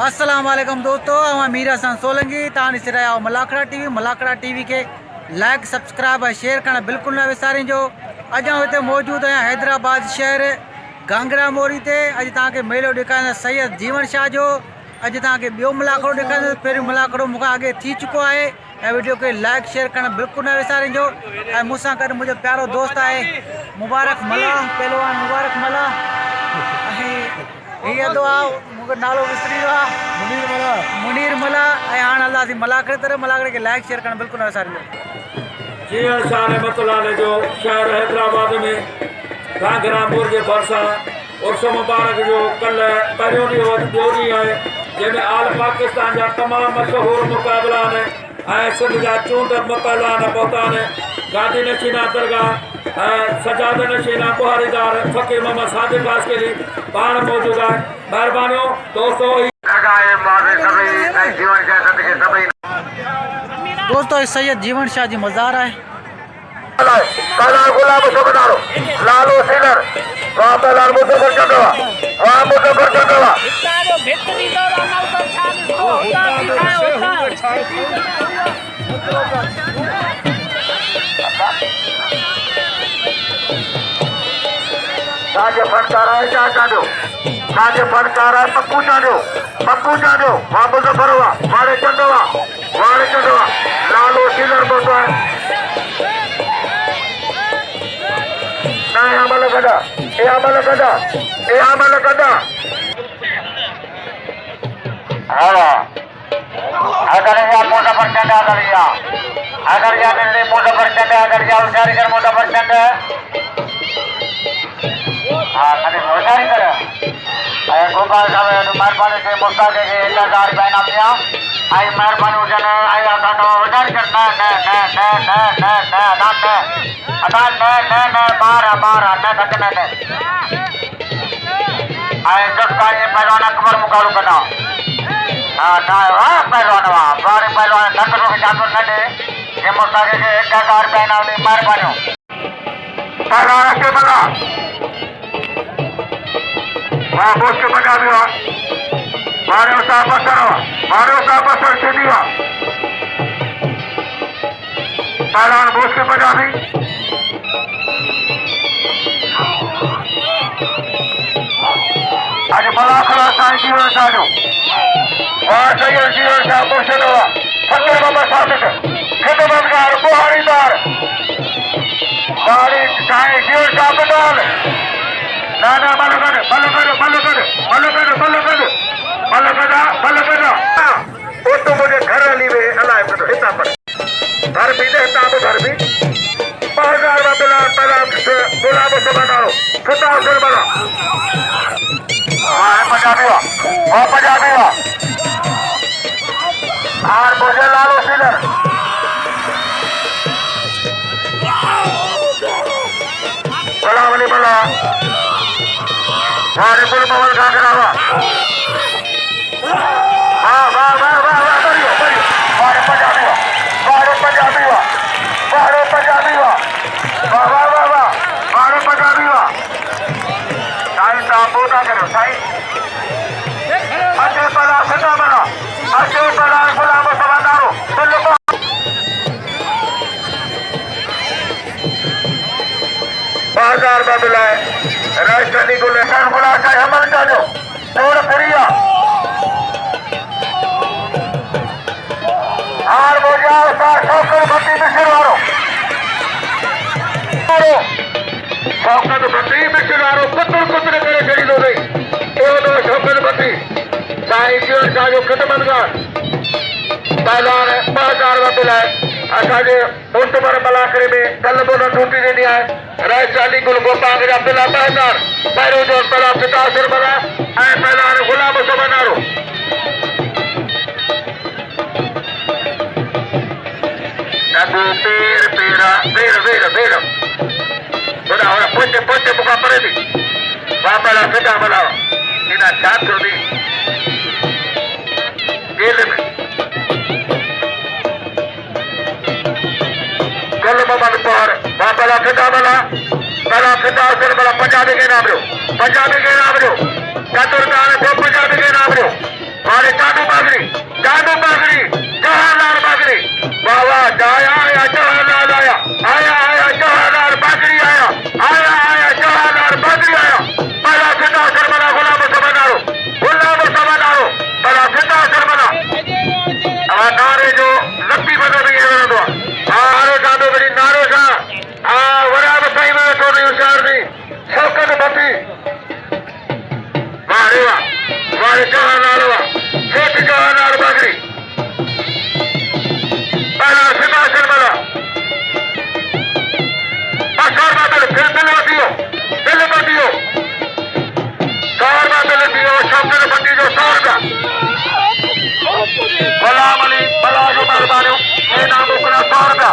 अस्सलाम वालेकुम दोस्तों, मैं मीर हसन सोलंकी तान से रहा मलाखड़ा टीवी के लाइक सब्सक्राइब और शेयर करना बिल्कुल न विसारिजो। अज इतने मौजूद आहियां हैदराबाद शहर गांगरा मोरी ते। अज तक मेलो दिखाईंदा सैयद जीवन शाह जो। अज तक बो मलाखड़ो दिखाईंदा, पहिरियों मलाखड़ो मुझे आगे थी चुको है। वीडियो के लाइक शेयर करना बिल्कुल न विसारिजो। मूसा गड मुझे प्यारो दोस्त है मुबारक मला, पहलवान मुबारक मला। ये दुआ मुझे नालो विसरी मुनीर मला। हाँ अल्लाह से मलाखड़े के लाइक शेयर करना बिल्कुल न विसारिजो। जीवन शाह रहमतुल्लाह जो शहर हैदराबाद में गांगरापुर के भरसा उर्स मुबारक जो कल पहिरियों ॾींहुं है, जैमें आल पाकिस्तान जा तमाम मशहूर मुकाबला ने सिंध जा चूंड पहलवान पहुता ने। गांधी नशीना दरगाह सजाद नशीना बुहारीदार फकीर मोहम्मद सादिक आसकरी पान मौजूद है। मेहरबानियों दोस्तों। दोस्तों सैयद जीवन शाह जी मज़ार है। लालो सीलर वहाँ पे लाल मुजफ्फर चंदवा, वहाँ मुजफ्फर चंदवा साजे फनकार है क्या चाहते हो? साजे फनकार है पप्पू चाहते हो वहाँ मुजफ्फर हुआ वाले चंदवा लालो सीलर बोलते हैं अमल कदा अगर या मुजफ्फर चंद उजारी मुजफ्फर चंद हाँ कभी उजारी कर गोपाल साहब मेहरबानी से मुस्ताक के 1000 रुपये इनाम दिया। आई मेहरबानी हुजन आई आका उजारी कर पहलवान अकबर मुकाबलो करना। पहलवान पहलवान ये मुस्ताक के 1000 रुपये इनाम दी। मेहरबानी पहलवान के बना वहाँ बोझ के बजा भी हुआ मारे साहब बसर से दिया पहलवान बोझ के बजा भी आज मलाखड़ा साईं जीवन शाह जो वहाँ सैयद जीवन शाह मुर्शिद हुआ फकीर मोहम्मद सादिक खिदमतगार बुहारीदार साईं जीवन शाह बदाल नाना मलगढ़ वो तो मुझे घर अली में अल्लाह हिता पर घर भी देता घर भी 5000 में पहला गुलाब से बनाओ खिताब से बना पंजाबी हुआ और मुझे लालो सीलर बला वाली बला वारे पुल पवन गागरा हुआ बाजार में मिला है राजधानी को लेकर बुला चाहे हमल जानो तोड़ पुरिया और वो जाओ शौकत भट्टी मिश्र वालों शौकत भट्टी मिश्र वालों कुत्र करे खरीद हो गई शौकत भट्टी साईं जीवन शाह जो खिदमतगार पहलवान 5000 में मिला है। असांजे मुल्क भर मलाखड़े में कल बोन टूटी ॾिनी आहे। राजस्थानी गुल गोपाल जा पिला 5000 पहिरियों जो पहला 50 बना ऐं पहलवान गुलाम सबनारो पेर बुधा होना पोचे मुखा पड़े थी वहाँ पहला फिटा बनाओ इना छात्र थी जेल में कल मोहम्मद पौर वहाँ पहला फिटा बना पंजाबी के नाम रो चतुर्दान पंजाबी के नाम रो वाले चांदू बागरी जवाहरलाल बागरी बाबा आया आया जवाहरलाल आया जवाहरलाल बागरी आया जवाहरलाल बागरी आया पहला फिदा सरमना गुलाम समनारो पहला फिदा सरमना नारे जो लंबी बदल रही है मेरा दुआ आरो चांदू बड़ी नारो सा वरा बताई में तो नहीं होशियार नहीं शौकत बती वारे जवाहरलाल सेठ जवाहरलाल बागरी पहला फिदा सरमना फिर दिल बतियो शौकत बती जो 100 रुपया गुलाम अली पलाजो मेहरबानियों नाम उकरा 100 रुपया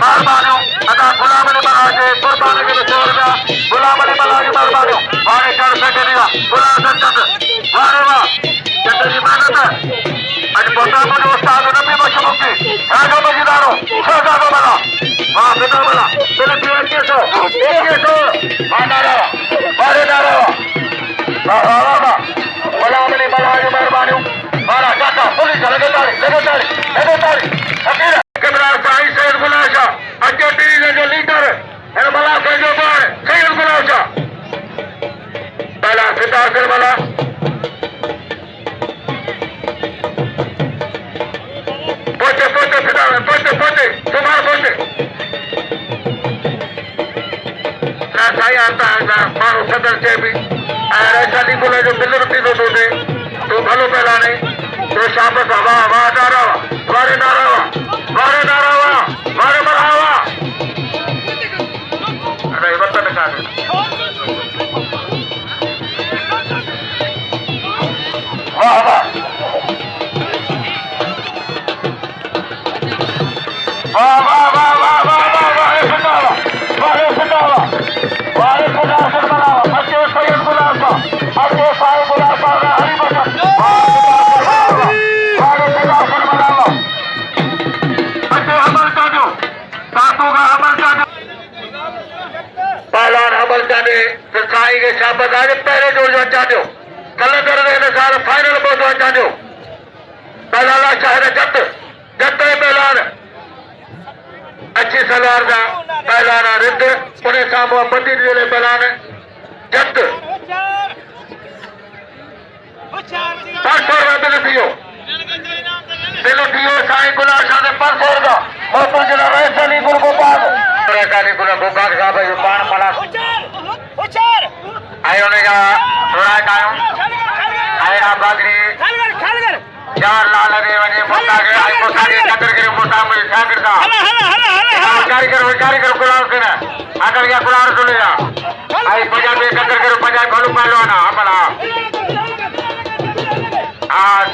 मेहरबानियों अदा गुलाम अली पलाजे कुर्बानी के 100 रुपया गुलाम अली पलाजे मेहरबानियों वारे 4 रुपये दिया गुलाम चंद वारे वाह चंद जी मेहनत है आज पोता मुझे उस्ताद नबी बशमुखी राजो मजीदारो शहजादो बला वाह बेटा बला चलो 2100 वारे नारा वाह गुलाम अली पलाजे मेहरबानियों मारा चाचा पुलिस लगातार कमरा साई सैयद गुलाशा अजय टीवी जो लीडर है मला से जो बार सैयद गुलाशा पहला फिदा सरमना पोते फिदा पोते तुम्हारा पोते ना साई आता है ना मारो सदर से भी ऐसा नहीं बोला जो बिल्कुल नहीं दो दे तो भलो पहला नहीं तो शाबाश वाह नारा वारे मरहबा अरे बता दिखा दे वाह पहलवान हमल चाहे फिर साई के शाबाश आज पहले जोड़ चाहते कल कर सारा फाइनल पहुंचना चाहते पहला शहर जत पहलवान अच्छी सलवार का पहलवान रिद्ध उन्हें सामू बंदी जिले पहलवान जत 500 रुपये दिलो दियो साई गुलाम शाह 500 रुपया मोहतुल जिला वैशाली गुरु गोपाल वैशाली गुरु गोपाल साहब पान पड़ा आयो ने जा थोड़ा कायो आया बागरी जवाहरलाल रे वने मोटा के आई मोटा के कदर करे मोटा में क्या करता कारीगर गुलाम से ना आकर गया गुलाम सुने जा आई पंजाबी कदर करे पंजाब भलू पहलवान अपना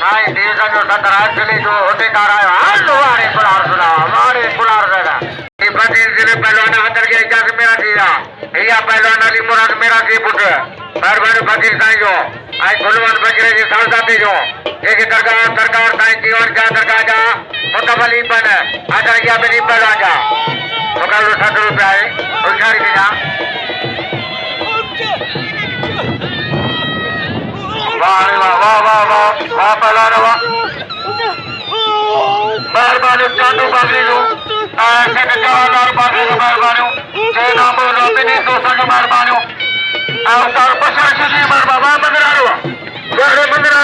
साई डिवीजन जो 17 जिले जो होते कार आयो हमारे गुलाम सुना हमारे गुलाम रहना ये बदी जिले पहलवान अंदर के इजाजत मेरा दिया या पहलवान अली मुराद मेरा की पुत्र मेहरबानी फकीर साईं जो आई गुलवान फकीर जी सालसाती जो एक सरकार साईं जीवन जा दरगाह जा मुतवली बन आदर किया बनी पहलवान जा तो कल 60 रुपया है होशियारी की जा वाह पहलवान वाह मेहरबानी चांदू बागरी जो ऐसे जवाहरलाल बागरी जो मेहरबानी जय नाम नबी दोस्तों जो मेहरबानी अवतार बशर जी मेहरबान मंदिर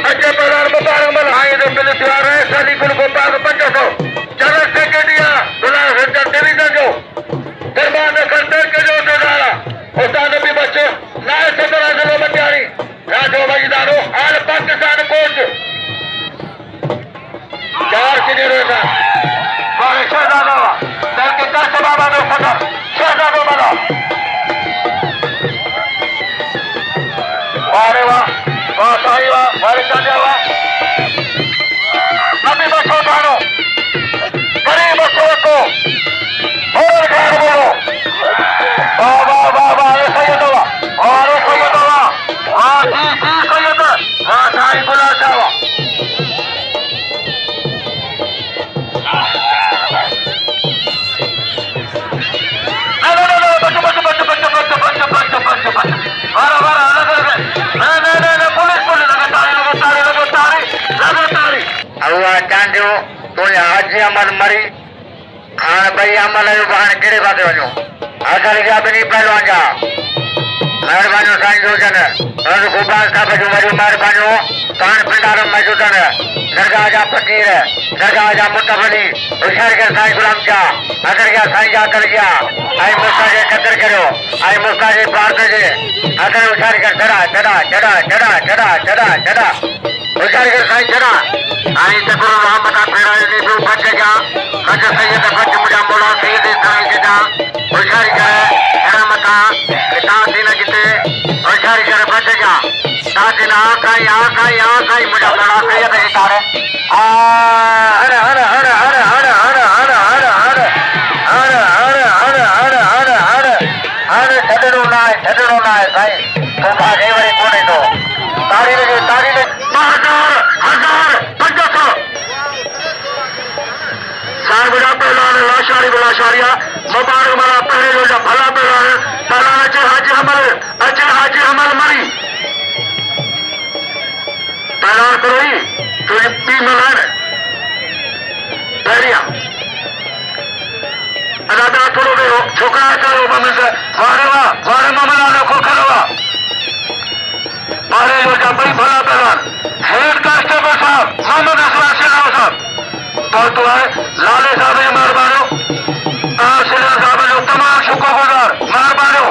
अच्छे पहलवान मुबारक मल आए जो बिल त्योहार है साली कुल गोपाल 500 चलो सेकेंडिया गुलाम हजर डिवीजन जो दरबार में खंडर के जो दारा उस्ताद नबी बच्चों नाय सदर आजलो मटियारी राजो मजीदारो आल पाकिस्तान कोच 4 सीनियर था वाले शहजादा दल के 10 बाबा में सदर शहजादो बना वारे वाह साई वाह वारे चाचा वाह नबी बच्चों थानो कोई हाजी अमल मरी हाँ भाई अमल जो बाहर केड़े पासे वञो असल जा बि पहलवान जा महिरबानी साईं जोजन रंग गुबान साहब जो वरी महिरबानी कान पिंडारम मौजूदन दरगाह जा फकीर दरगाह जा मुतवली होशियार के साईं गुलाम जा अगर जा साईं जा कर गया आई मुस्ता जे कदर करो आई मुस्ता जे भारत जे अगर होशियार के चढ़ा चढ़ा चढ़ा चढ़ा चढ़ा चढ़ा चढ़ा होशियार के साईं चढ़ा आई तकरो रहमत फेरा ने जो बच गया हज सैयद बच मुजा मौला सैयद साईं के जा होशियार के रहमत किताब दिन जिते होशियार के बच गया तादिन आकाई मुजा मौला सैयद के तारे हर हर हर हर हर हर हर हर हर हर हर हर हर हर हर छडणो ना है साईं तो भागे वरी कोने तो तारी लगे 1500 साईं बुढ़ा पहलवान लाशारी बुलाशारिया मुबारक मारा पहले जो भला पहलवान अचे हाजी हमल मरी पहलवान करोई तुझे पी मलान पहिरिया अदा थोड़ो कयो छोकरा कयो मम्मी से वारे ममला ने खोखलो वारे जो जा बड़ी भला पहलवान हेड कांस्टेबल साहब मोहम्मद इस्माइल सिन्हा साहब पहुंचो है लाले साहब जी मेहरबानो सिन्हा साहब जो तमाम शुक्रगुजार मेहरबानो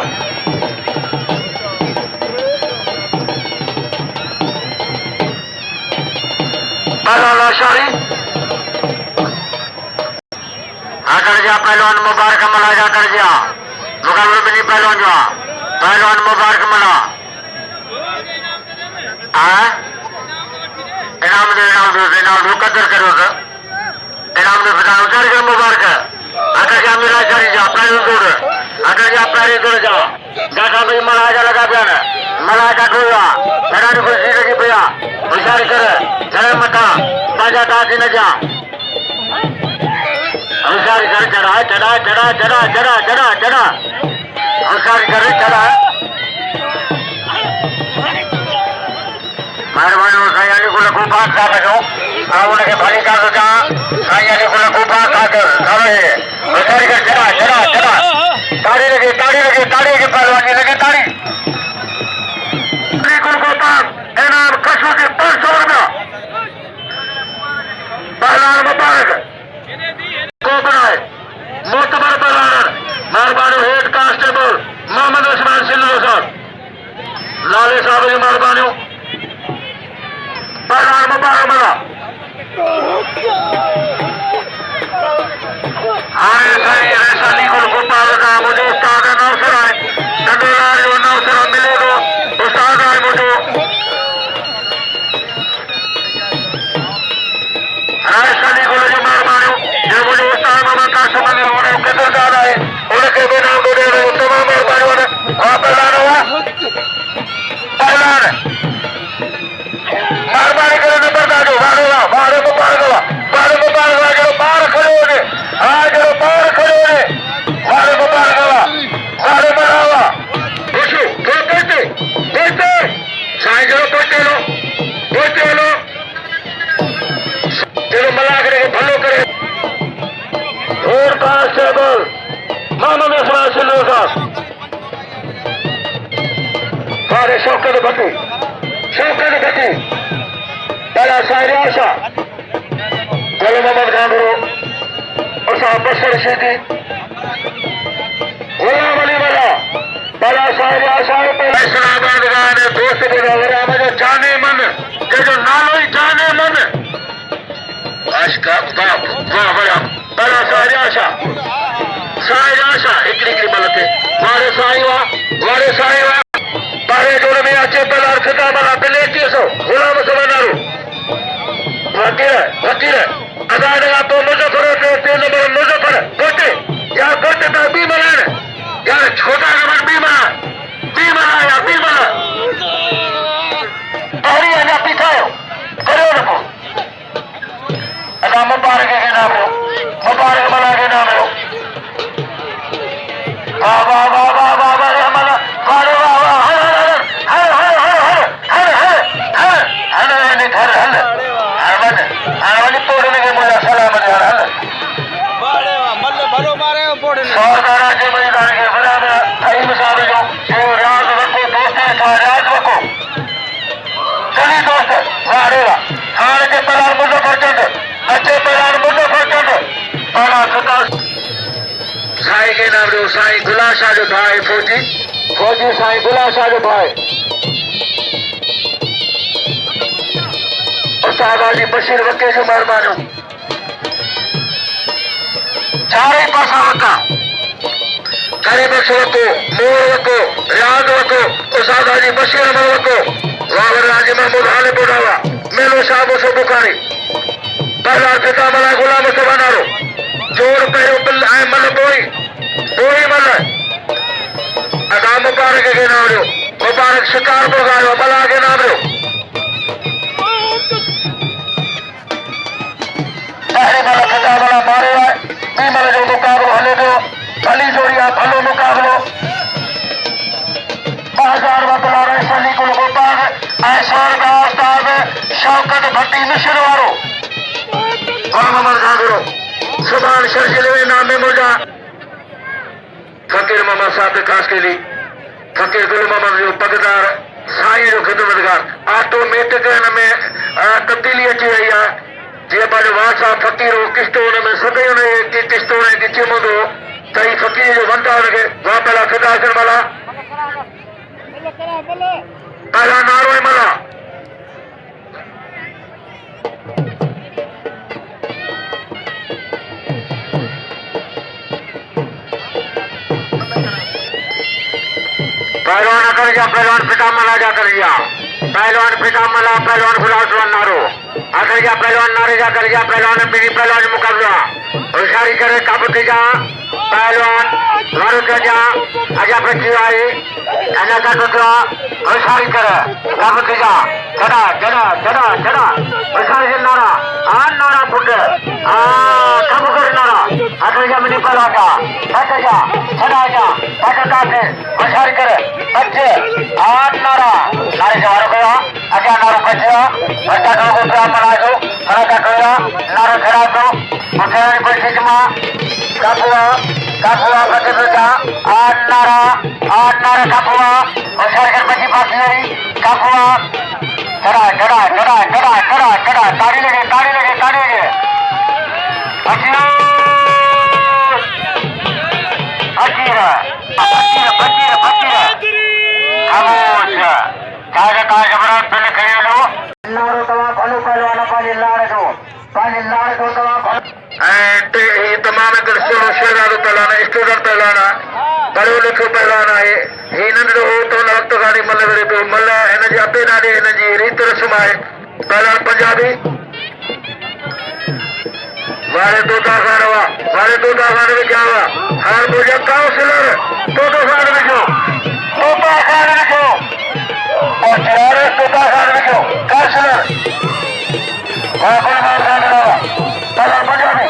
पहला लाशारी आकर जा पहलवान मुबारक मला जा कर जा मुकाबले में नहीं पहलवान मुबारक मला इनाम दो कदर करो सर इनाम दो बताओ सर के मुबारक आकर जा मेरा शारी जा पहले दूर जा जाटा भाई मला जा लगा पिया मला जा ठोया तेरा ने खुशी लगी पिया होशियार कर चढ़े मता ताजा ताजी न जा होशियार कर चढ़ा होशियार कर चढ़ा मेहरबानी साईं अली गुल खूबा साहब जो उनके भली का जा साईं अली गुल खूबा साहब करे होशियार कर चढ़ा ताड़ी लगे के पहलवानी लगे ताड़ी गुल गोपा इनाम कशु के 500 रुपया पहलवान मुबारक को बनाए मोतबर पहलवान मेहरबानी हेड कांस्टेबल मोहम्मद इस्माइल सिन्हा साहब लाले साहब जी मेहरबानी पहलवान मुबारक मला आए सही ऐसा लीगल गोपाल का मुझे उस्ताद नौसर है डंडोलाल जो नौसर मिलेगा उस्ताद है मुझे ऐसा लीगल जो मेहरबानी जो मुझे उस्ताद मोहम्मद कासिम अली होने किधर जा रहा है उनके भी नाम को दे रहे हैं तमाम मेहरबानी होने वहाँ पहलवान हुआ पहलवान मेहरबानी करो नंबर दादो बारे मुबारक जो बाहर खड़े होने जो बाहर खड़े होने बारे मुबारक बारे मनावा खुशू तो पहुंचे साईं जो पहुंचे लो चलो मला करे भलो करे हेड कांस्टेबल मोहम्मद इस्माइल सिन्हा साहब सारे शौकत भट्टी पहला साहिर आशा चलो मोहम्मद गांधरो और साहब बसर शेखी गुलाम अली वाला पहला साहिर आशा इस्लामाबाद गाने दोस्त के मुझे जाने मन के जो नालो ही जाने मन आशका वाह बड़ा पहला साहिर आशा हिकड़ी मलते वारे साईं वाह पारे जोड़ में अचे पहला खिताब वाला पहले 300 गुलाम सवनारू वकील अदान का तो मुजफ्फर से 3 नंबर मुजफ्फर कोटे तो बी मलान या छोटा नंबर बी मला या बी मला पहली है ना पिछायो करो रखो अदा मुबारक के नाम लो मुबारक मला के नाम लो वाह रहमला वारे वाह हर घर वाली तोड़ने के मुझे सलाम नाम ॾियो साईं गुलाब शाह जो भाई फौजी साईं गुलाब शाह जो भाई उस्ताद हाजी बशीर वके जो महिरबानियूं चारई पासा वका करे बख्श वको मोर वको रियाद वको उस्ताद हाजी बशीर अहमद वको वावर हाजी महमूद हाले बोडावा मेलो शाह मुसो बुखारी पहला पिता मला गुलाम मुस्तफा नारो जोर पहिरियों बिल ऐं मल बोई मल अदा मुबारक खे नाम ॾियो मुबारक शिकार पियो ॻाल्हियो मला खे नाम ॾियो पहिरीं मल पिता मला मारियो आहे ॿी मल जो मुक़ाबिलो हले पियो भली जोड़ी आहे भलो मुक़ाबिलो 2000 वतला रैसली कुल गोपाल ऐं 100 रुपया उस्ताद शौकत भट्टी मिशन वारो मोहम्मद जागरो सुभान शर्जिले नामे मुर्जा फकीर मोहम्मद साहब खास के लिए फकीर गुल मोहम्मद जो पगदार साईं जो खिदमतगार ऑटोमेटिक में तब्दीली अची वही है जी पंहिंजो वासा फकीर हो किश्तो हुन में सभई हुन किश्तो हुन खे चिमंदो त ही फकीर जो वंटा हुनखे वाह पहला फिदा अचण मला पहला नारो ऐं मला पहलवान कर जा पहलवान पिता मला जा कर जा पहलवान पिता मला पहलवान गुलाम नारो आकर जा पहलवान नारे जा कर जा पहलवान बिनी पहलवान मुकाबला होशियारी करे काबू जा पहलवान मारो के जा आजा बच्ची आई अना का तो होशियारी करे काबू जा चढ़ा चढ़ा चढ़ा चढ़ा होशियारी से नारा आन नारा फुट आ काबू कर नारा आकर जा बिनी पहलवान जा हट जा चढ़ा जा हट का से होशियारी करे बच्चे आठ नारा नारे जवार गया आगे नारो बच्चा बच्चा को क्या बना दो बना का टोया नारो खड़ा दो मुझे कोई सिजमा कापुआ बच्चे तो जा आठ नारा कापुआ और सरकार बच्ची पास नहीं कापुआ चढ़ा ताड़ी लगे तमाम शहजादो पहलवान स्टूडेंट पहलवान पढ़ो लिखो पहलवान है ही नंढो हो तो वक्त गाड़ी मल विड़े पियो मल हिन जे अबे नाले हिन जी रीत रस्म आहे पहलवान पंजाबी वारे तोता खान विझा हुआ हार मुझे काउंसलर तोता खान विझो और तोता खान विझो काउंसलर पहलवान पंजाबी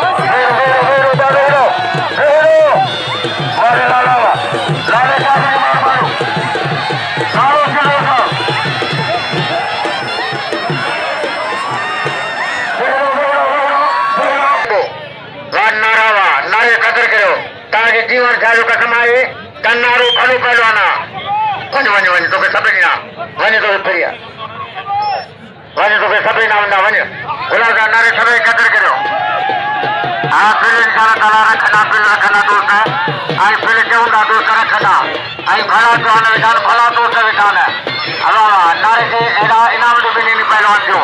जीवन साजो कसम आहे कन्नारो भलो पहलवाना वञ तोखे सभई ॾिना वञ तोखे फिरिया वञ तोखे सभई ना हूंदा वञ गुलाब जा नारे सभई क़दर करियो हा फिर इंशाल्लाह ताला रखंदा दोस्त ऐं फिर चवंदा दोस्त रखंदा ऐं भला चवण विधान भला दोस्त विधान अलावा नारे खे अहिड़ा इनाम ॾिनी पहलवान जो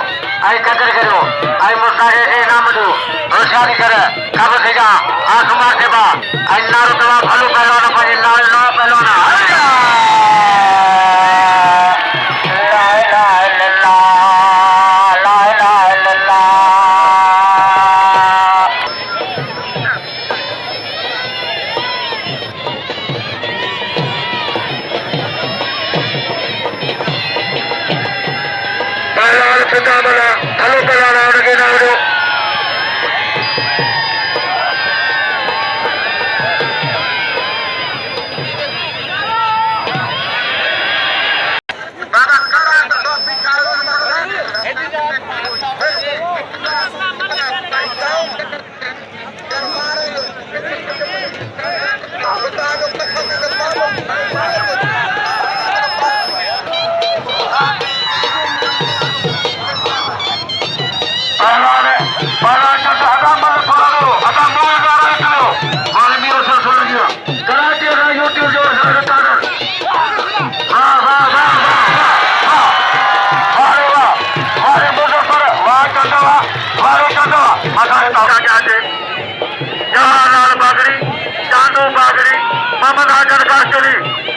ऐं क़दर करियो ऐं मुस्ताक़े खे इनाम ॾियो होशियारी करे कब थे जा आसमान से बा नारो तवा भलो पहलवान पंहिंजे नाले नवा पहलवान पहलवान पिता मला भलो पहलवान हुनखे नाम ॾियो पहलवान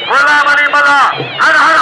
गुलाम अली मल्ला हर हर